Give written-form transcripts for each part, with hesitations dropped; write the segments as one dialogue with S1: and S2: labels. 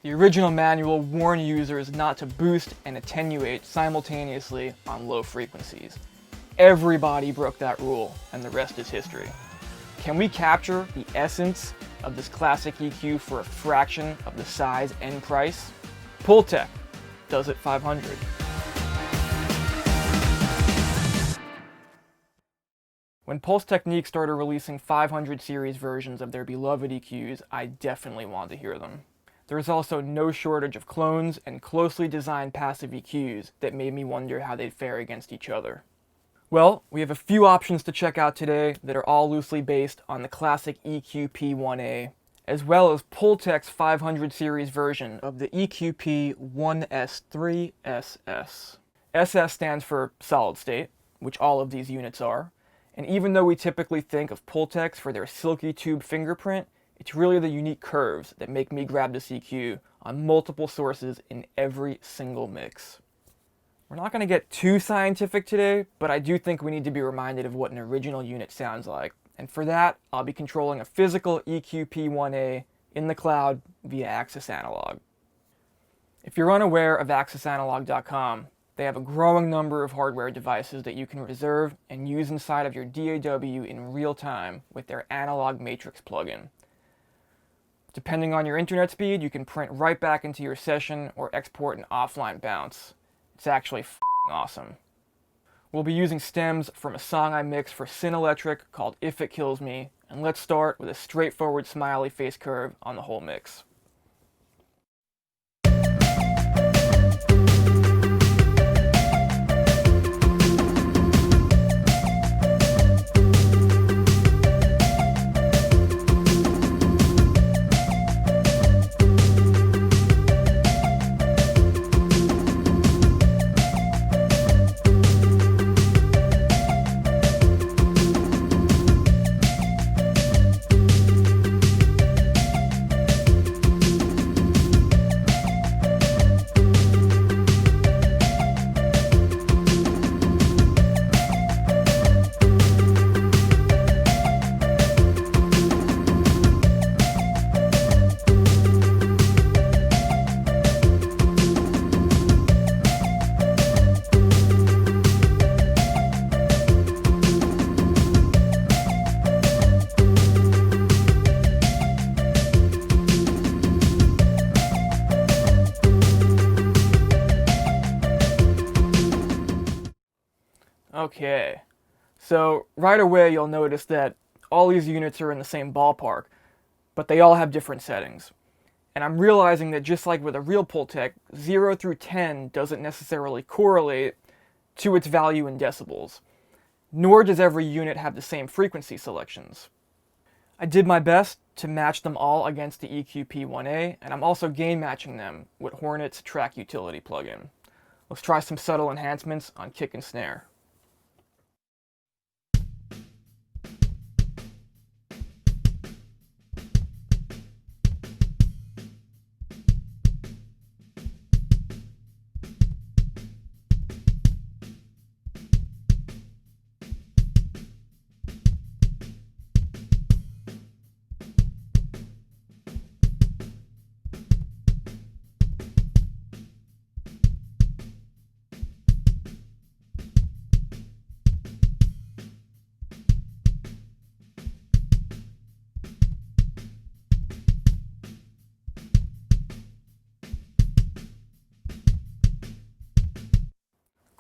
S1: The original manual warned users not to boost and attenuate simultaneously on low frequencies. Everybody broke that rule, and the rest is history. Can we capture the essence of this classic EQ for a fraction of the size and price? Pultec does it 500. When Pulse Technique started releasing 500 series versions of their beloved EQs, I definitely wanted to hear them. There is also no shortage of clones and closely designed passive EQs that made me wonder how they'd fare against each other. Well, we have a few options to check out today that are all loosely based on the classic EQP1A, as well as Pultec's 500 series version of the EQP1S3SS. SS stands for solid state, which all of these units are, and even though we typically think of Pultecs for their silky tube fingerprint, it's really the unique curves that make me grab this EQ on multiple sources in every single mix. We're not going to get too scientific today, but I do think we need to be reminded of what an original unit sounds like. And for that, I'll be controlling a physical EQP1A in the cloud via Axis Analog. If you're unaware of AxisAnalog.com, they have a growing number of hardware devices that you can reserve and use inside of your DAW in real time with their Analog Matrix plugin. Depending on your internet speed, you can print right back into your session or export an offline bounce. It's actually awesome. We'll be using stems from a song I mixed for Synelectric called If It Kills Me, and let's start with a straightforward smiley face curve on the whole mix. Okay, so right away you'll notice that all these units are in the same ballpark, but they all have different settings. And I'm realizing that just like with a real Pultec, 0 through 10 doesn't necessarily correlate to its value in decibels, nor does every unit have the same frequency selections. I did my best to match them all against the EQP1A, and I'm also gain matching them with Hornet's Track Utility plugin. Let's try some subtle enhancements on kick and snare.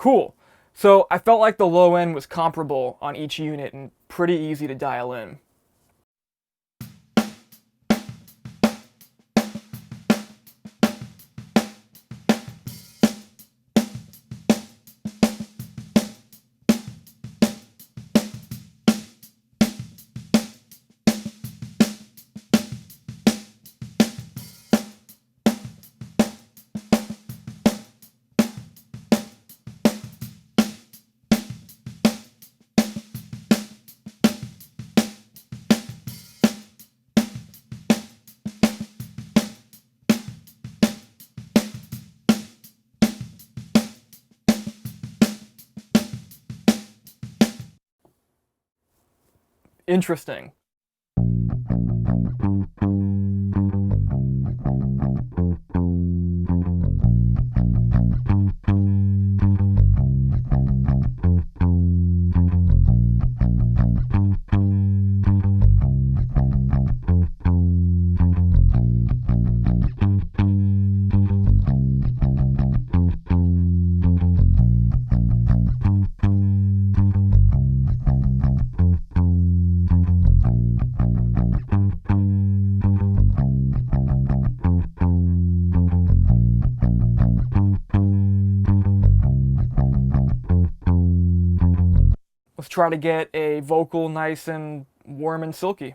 S1: Cool. So I felt like the low end was comparable on each unit and pretty easy to dial in. Interesting. try to get a vocal nice and warm and silky.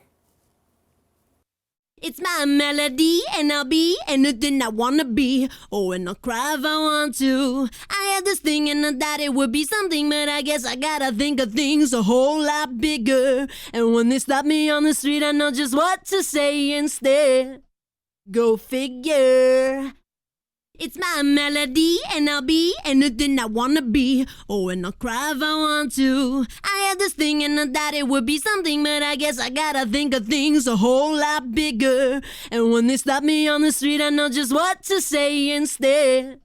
S2: It's my melody, and I'll be anything I wanna be. Oh, and I'll cry if I want to. I had this thing and I thought it would be something, but I guess I gotta think of things a whole lot bigger. And when they stop me on the street, I know just what to say instead. Go figure. It's my melody, and I'll be anything I wanna be. Oh, and I'll cry if I want to. I had this thing and I thought it would be something, but I guess I gotta think of things a whole lot bigger. And when they stop me on the street, I know just what to say instead.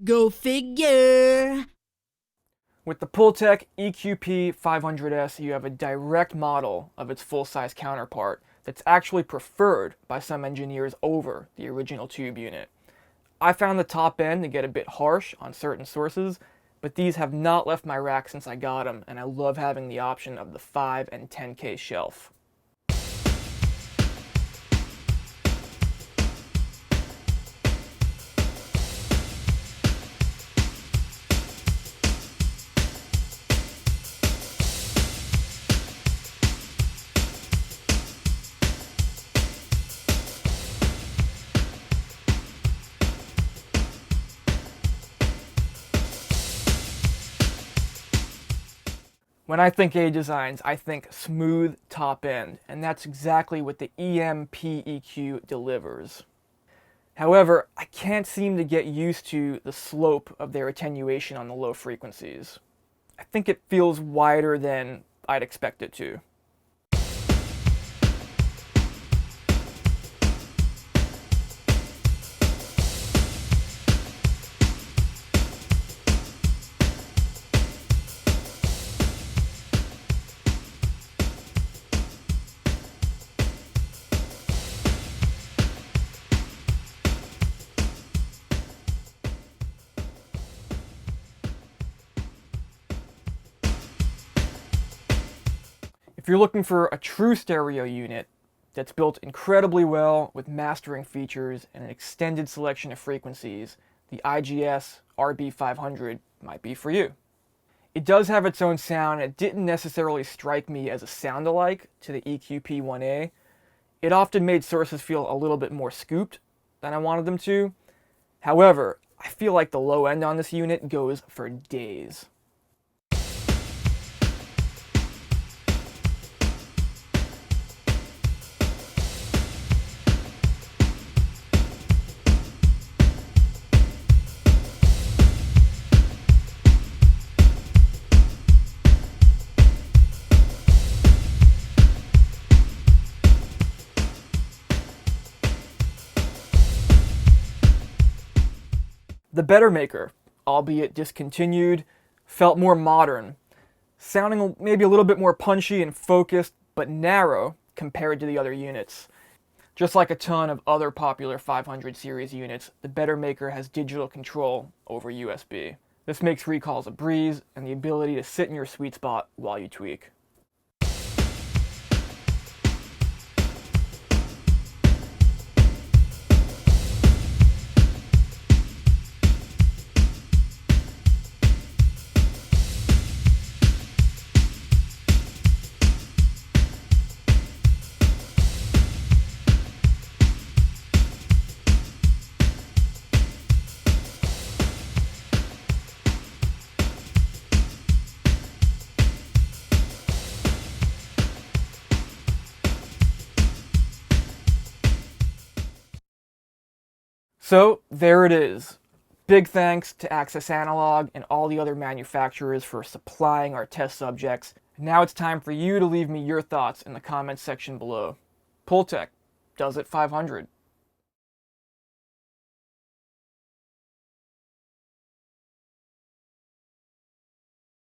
S2: Go figure.
S1: With the Pultec EQ 500S, you have a direct model of its full-size counterpart that's actually preferred by some engineers over the original tube unit. I found the top end to get a bit harsh on certain sources, but these have not left my rack since I got them, and I love having the option of the 5 and 10K shelf. When I think A designs, I think smooth top end, and that's exactly what the EQ delivers. However, I can't seem to get used to the slope of their attenuation on the low frequencies. I think it feels wider than I'd expect it to. If you're looking for a true stereo unit that's built incredibly well with mastering features and an extended selection of frequencies, the IGS RB 500 might be for you. It does have its own sound, and it didn't necessarily strike me as a sound-alike to the EQ 1A. It often made sources feel a little bit more scooped than I wanted them to. However, I feel like the low end on this unit goes for days. The Bettermaker, albeit discontinued, felt more modern, sounding maybe a little bit more punchy and focused, but narrow compared to the other units. Just like a ton of other popular 500 series units, the Bettermaker has digital control over USB. This makes recalls a breeze and the ability to sit in your sweet spot while you tweak. So there it is. Big thanks to Access Analog and all the other manufacturers for supplying our test subjects. Now it's time for you to leave me your thoughts in the comments section below. Pultec, does it 500?